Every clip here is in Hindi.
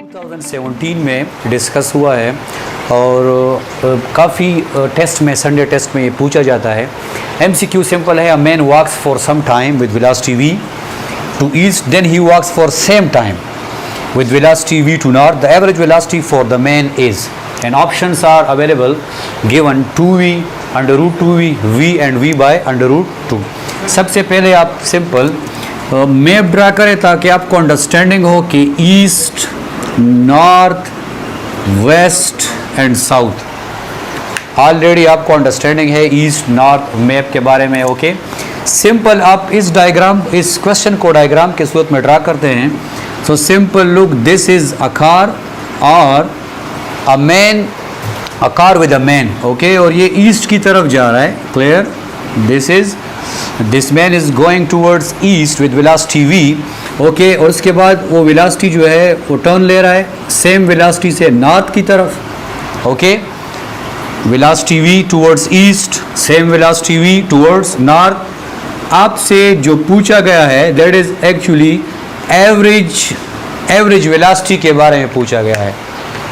2017 में डिस्कस हुआ है और काफ़ी टेस्ट में संडे टेस्ट में ये पूछा जाता है। MCQ सिंपल है, a man walks for some time with velocity v to east, then he walks for same time with velocity v to north. The average velocity for the man is, and options are available given 2v under root 2v, v and v by under root 2. सबसे पहले आप सिंपल मैप ड्रा करें ताकि आपको अंडरस्टैंडिंग हो कि east, north, west and south already आपको अंडरस्टैंडिंग है ईस्ट नॉर्थ मैप के बारे में। ओके, सिंपल आप इस डायग्राम, इस क्वेश्चन को डायग्राम के सूरत में ड्रा करते हैं। So simple look, this is a car or a man, a car with a man, okay, और ये ईस्ट की तरफ जा रहा है, clear? This man is going towards east with velocity v, okay, और उसके बाद वो velocity जो है वो टर्न ले रहा है सेम velocity से नॉर्थ की तरफ, okay, velocity v towards east, same velocity v towards north। आपसे जो पूछा गया है that is actually average velocity के बारे में पूछा गया है।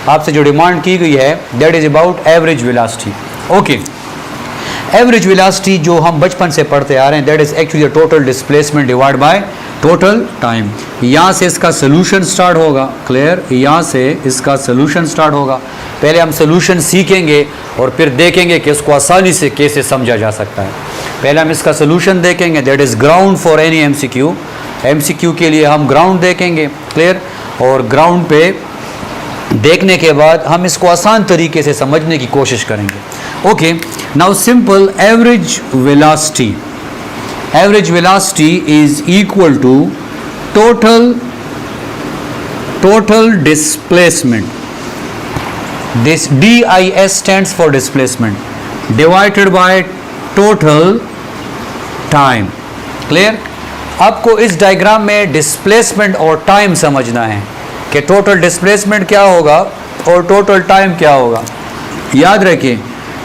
आपसे जो डिमांड की गई है that is about average velocity. Okay, average velocity जो हम बचपन से पढ़ते आ रहे हैं that is actually total displacement divide by total time. यहाँ से इसका सोल्यूशन स्टार्ट होगा, क्लियर? यहाँ से इसका सोल्यूशन स्टार्ट होगा। पहले हम सोल्यूशन सीखेंगे और फिर देखेंगे कि इसको आसानी से कैसे समझा जा सकता है। पहले हम इसका सोल्यूशन देखेंगे that is ground for any MCQ। MCQ के लिए हम ग्राउंड देखेंगे, क्लियर? और ग्राउंड पे देखने के बाद हम इसको आसान तरीके से समझने की कोशिश करेंगे। Okay, now simple average velocity is equal to total displacement, this DIS stands for displacement divided by total time. Clear? आपको इस डायग्राम में डिस्प्लेसमेंट और टाइम समझना है कि टोटल डिस्प्लेसमेंट क्या होगा और टोटल टाइम क्या होगा। याद रखिए,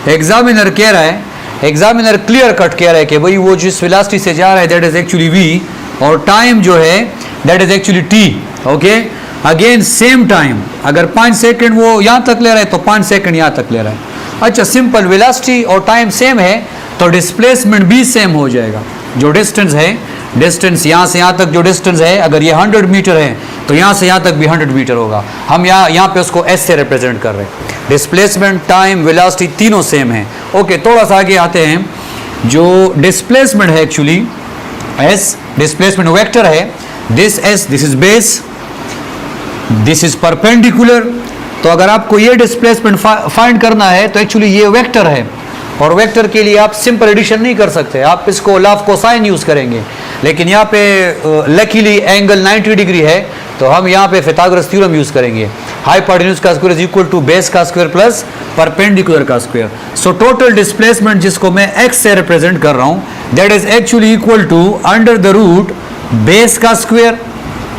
एग्जामिनर कह रहा है, एग्जामिनर क्लियर कट कह रहा है कि भाई वो जिस वेलोसिटी से जा रहा है दैट इज एक्चुअली v और टाइम जो है that is actually t। Okay, again same time, अगर 5 सेकंड वो यहाँ तक ले रहा है तो 5 सेकंड यहाँ तक ले रहा है। अच्छा, सिंपल वेलोसिटी और टाइम सेम है तो डिस्प्लेसमेंट भी सेम हो जाएगा। जो डिस्टेंस है, डिस्टेंस यहाँ से यहाँ तक जो डिस्टेंस है, अगर ये 100 मीटर है तो यहाँ से यहाँ तक भी 100 मीटर होगा। हम यहाँ पे उसको S से रिप्रेजेंट कर रहे हैं। डिस्प्लेसमेंट, टाइम, वेलोसिटी तीनों सेम है। ओके, थोड़ा सा आगे आते हैं। जो डिस्प्लेसमेंट है एक्चुअली S, डिस्प्लेसमेंट वेक्टर है, this S, this is base, this is perpendicular. तो अगर आपको ये डिस्प्लेसमेंट फाइंड करना है तो एक्चुअली ये वेक्टर है और वेक्टर के लिए आप सिंपल एडिशन नहीं कर सकते, आप इसको लॉ ऑफ कोसाइन यूज करेंगे। लेकिन यहाँ पे लकीली एंगल 90 डिग्री है तो हम यहाँ पे पिथागोरस थ्योरम यूज करेंगे। हाइपोटेन्यूज का square is equal to base का स्क्वायर प्लस परपेंडिकुलर का स्क्वायर। सो टोटल डिस्प्लेसमेंट जिसको मैं x से रिप्रेजेंट कर रहा हूँ that is actually equal to under the root base का स्क्वायर,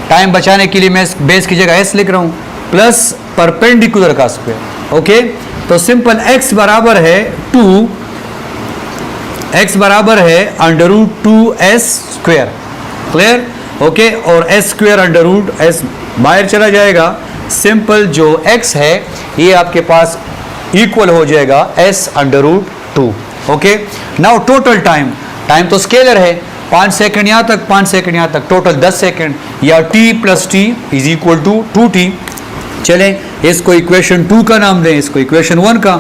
टाइम बचाने के लिए मैं बेस की जगह s लिख रहा हूँ, प्लस परपेंडिकुलर का स्क्वायर। ओके, तो सिंपल x बराबर है 2, x बराबर है under root 2s square. Clear? Okay, और s square under root s बाहर चला जाएगा। सिंपल जो x है ये आपके पास इक्वल हो जाएगा s under root 2। Okay, now total time, time तो स्केलर है, 5 सेकंड यहाँ तक, 5 सेकंड यहाँ तक, टोटल 10 सेकंड, या t plus t is equal to 2t। चलें, इसको इक्वेशन 2 का नाम दें, इसको इक्वेशन 1 का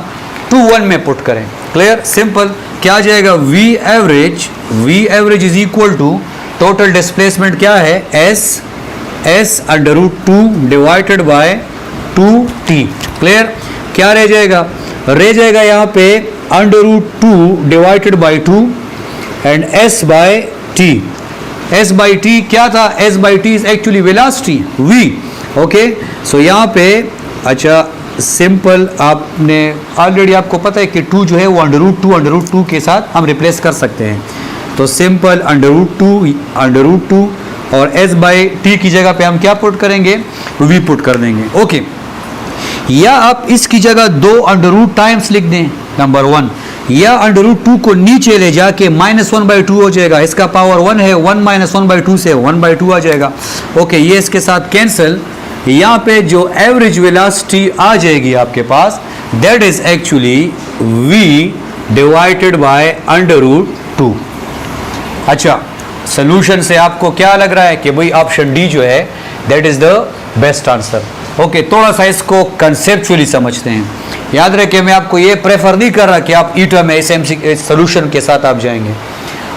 2 1 में पुट करें। क्लियर? सिंपल क्या आ जाएगा, v average is equal to total displacement क्या है s under root 2 divided by 2t। Clear? क्या रह जाएगा यहाँ पे under root 2 divided by 2 and s by t क्या था, s by t is actually velocity v। Okay, so यहाँ पे अच्छा सिंपल आपने ऑलरेडी आपको पता है कि 2 जो है वो अंडर रूट 2 के साथ हम रिप्लेस कर सकते हैं। तो सिंपल अंडर रूट 2 और s बाई टी की जगह पे हम क्या पुट करेंगे, v पुट कर देंगे। ओके, या आप इसकी जगह 2 अंडर रूट टाइम्स लिख दें, नंबर 1, या अंडर रूट 2 को नीचे ले जाके -1/2 हो जाएगा, इसका पावर 1 है, 1 - 1/2 से 1/2 आ जाएगा। ओके, ये इसके साथ कैंसिल, यहाँ पे जो एवरेज वेलोसिटी आ जाएगी आपके पास, that is actually v divided by √2। अच्छा, सोल्यूशन से आपको क्या लग रहा है कि भाई ऑप्शन डी जो है that is the best answer. Okay, थोड़ा सा इसको कंसेप्चुअली समझते हैं। याद रखें, मैं आपको ये प्रेफर नहीं कर रहा कि आप ईटा में एसएमसी सोल्यूशन के साथ आप जाएंगे।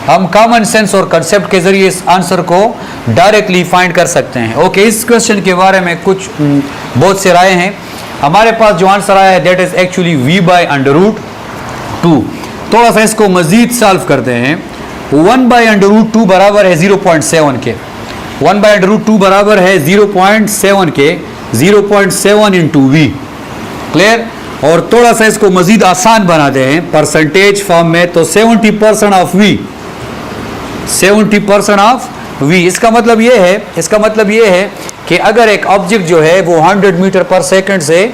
हम कॉमन सेंस और कंसेप्ट के जरिए इस आंसर को डायरेक्टली फाइंड कर सकते हैं। ओके, इस क्वेश्चन के बारे में कुछ बहुत से राय हैं। हमारे पास जो आंसर आया है that is actually v by √2। थोड़ा सा इसको मजीद सॉल्व करते हैं। 1 बाय √2 बराबर है 0.7 के। 1 बाय √2 बराबर है 0.7 के। 0.7 इंटू वी। क्लियर? और थोड़ा सा इसको मजीद आसान बनाते हैं परसेंटेज फॉर्म में, तो 70% ऑफ वी, 70% ऑफ वी। इसका मतलब ये है कि अगर एक ऑब्जेक्ट जो है वो 100 मीटर पर सेकंड से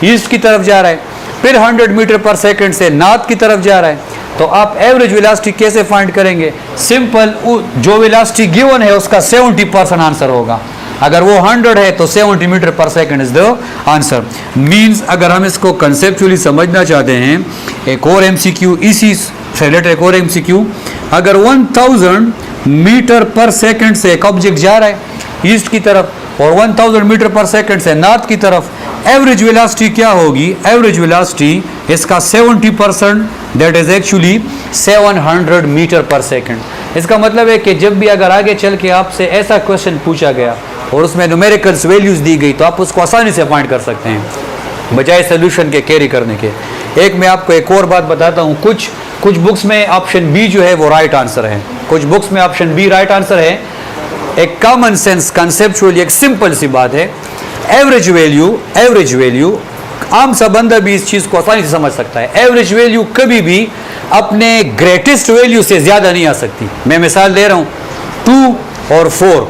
ईस्ट की तरफ जा रहा है, फिर 100 मीटर पर सेकंड से नॉर्थ की तरफ जा रहा है, तो आप एवरेज वेलोसिटी कैसे फाइंड करेंगे? सिंपल, जो वेलोसिटी गिवन है उसका 70% आंसर होगा। अगर वो 100 है तो 70 मीटर पर second is the answer. Means अगर हम इसको कंसेप्चुअली समझना चाहते हैं, एक और एमसीक्यू इसी से रिलेटेड, एक और एमसीक्यू, अगर 1000 मीटर पर सेकंड से एक ऑब्जेक्ट जा रहा है ईस्ट की तरफ और 1000 मीटर पर सेकंड से नॉर्थ की तरफ, एवरेज वेलोसिटी क्या होगी? एवरेज वेलोसिटी इसका 70%, दैट इज एक्चुअली 700 मीटर पर सेकंड। इसका मतलब है कि जब भी अगर आगे चल के आपसे ऐसा क्वेश्चन पूछा गया और उसमें न्यूमेरिकल्स वैल्यूज दी गई तो आप उसको आसानी से फाइंड कर सकते हैं बजाय सोल्यूशन के कैरी करने के। एक मैं आपको एक और बात बताता हूँ, कुछ बुक्स में ऑप्शन बी जो है वो राइट आंसर है, कुछ बुक्स में ऑप्शन बी राइट आंसर है। एक कॉमन सेंस कंसेप्चुअली एक सिंपल सी बात है, एवरेज वैल्यू आम सा बंदा भी इस चीज को आसानी से समझ सकता है। एवरेज वैल्यू कभी भी अपने ग्रेटेस्ट वैल्यू से ज्यादा नहीं आ सकती। मैं मिसाल दे रहा हूं, 2 और 4,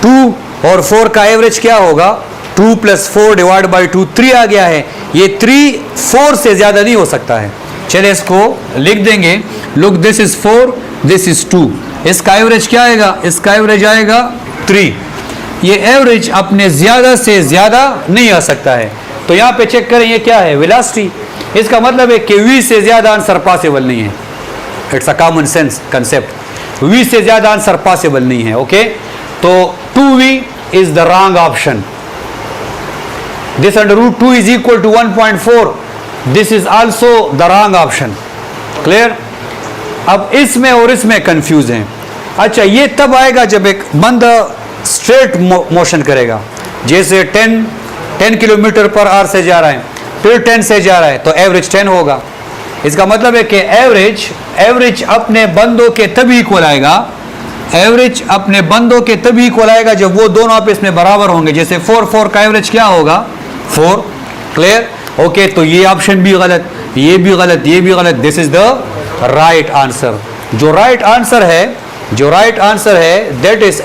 2 और 4 का एवरेज क्या होगा? 2 + 4 डिवाइड बाई 2, 3 आ गया है। ये 3 4 से ज्यादा नहीं हो सकता है। चलिए इसको लिख देंगे। Look, this is 4, this is 2। इसका एवरेज क्या आएगा? इसका एवरेज आएगा 3। ये एवरेज अपने ज्यादा से ज्यादा नहीं आ सकता है। तो यहां पे चेक करें, ये क्या है? वेलोसिटी। इसका मतलब है कि v से ज्यादा आंसर पॉसिबल नहीं है। It's a common sense concept. v से ज्यादा आंसर पॉसिबल नहीं है। ओके, तो 2v is the wrong option. This √2 is equal to 1.4, this is also the wrong option. Clear? अब इसमें और इसमें कंफ्यूज हैं। अच्छा, ये तब आएगा जब एक बंदा स्ट्रेट मोशन करेगा, जैसे 10 किलोमीटर पर आवर से जा रहा है, फिर 10 से जा रहा है, तो एवरेज 10 होगा। इसका मतलब है कि एवरेज अपने बंदों के तभी इक्वल आएगा, एवरेज अपने बंदों के तभी इक्वल आएगा जब वो दोनों आपस में बराबर होंगे। जैसे 4 का एवरेज क्या होगा? 4। क्लियर? ओके, तो ये ऑप्शन भी गलत, ये भी गलत, ये भी गलत। This is the right answer. जो राइट आंसर है that is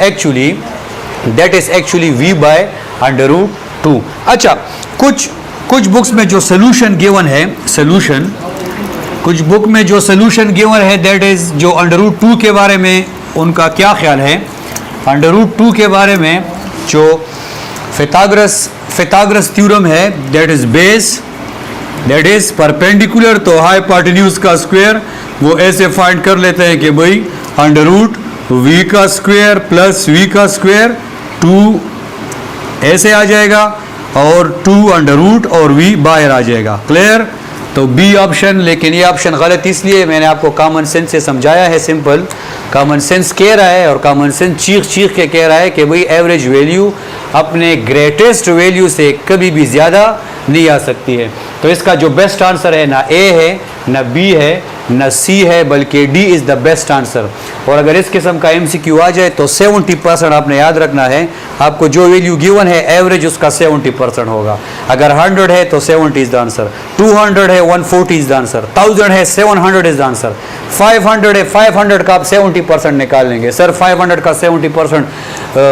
actually v by √2। अच्छा, कुछ बुक्स में जो सोल्यूशन गिवन है, कुछ बुक में जो सोल्यूशन गिवन है दैट इज जो √2 के बारे में उनका क्या ख्याल है? √2 के बारे में जो फिथागोरस थ्योरम है, that is base, that is perpendicular, तो हाइपोटेन्यूज का स्क्वायर वो ऐसे फाइंड कर लेते हैं कि भाई √v का स्क्वायर प्लस v का स्क्वायर 2 ऐसे आ जाएगा और 2 और v बाहर आ जाएगा। क्लियर? तो बी ऑप्शन। लेकिन ये ऑप्शन गलत इसलिए, मैंने आपको कॉमन सेंस से समझाया है। सिंपल कॉमन सेंस कह रहा है और कॉमन सेंस चीख के कह रहा है कि भाई एवरेज वैल्यू अपने ग्रेटेस्ट वैल्यू से कभी भी ज़्यादा नहीं आ सकती है। तो इसका जो बेस्ट आंसर है, ना ए है, ना बी है, ना सी है, बल्कि D is the best answer. और अगर इस किस्म का एमसीक्यू आ जाए तो 70% आपने याद रखना है। आपको जो वैल्यू गिवन है एवरेज उसका 70% होगा। अगर 100 है तो 70 इज द आंसर, 200 है 140 इज द आंसर, 1000 है 700 इज द आंसर, 500 है 500 का आप 70% निकाल लेंगे। सर 500 का 70%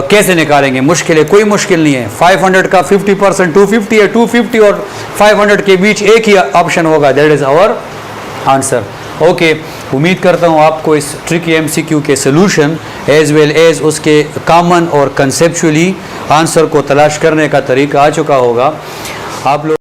कैसे निकालेंगे? मुश्किल है? कोई मुश्किल नहीं है। 500 का 50% 250 है, 250 और 500 के बीच एक ही ऑप्शन होगा, that is our answer. Okay, उम्मीद करता हूँ आपको इस ट्रिकी MCQ के सलूशन एज वेल एज उसके कॉमन और कंसेप्चुअली आंसर को तलाश करने का तरीका आ चुका होगा। आप लोग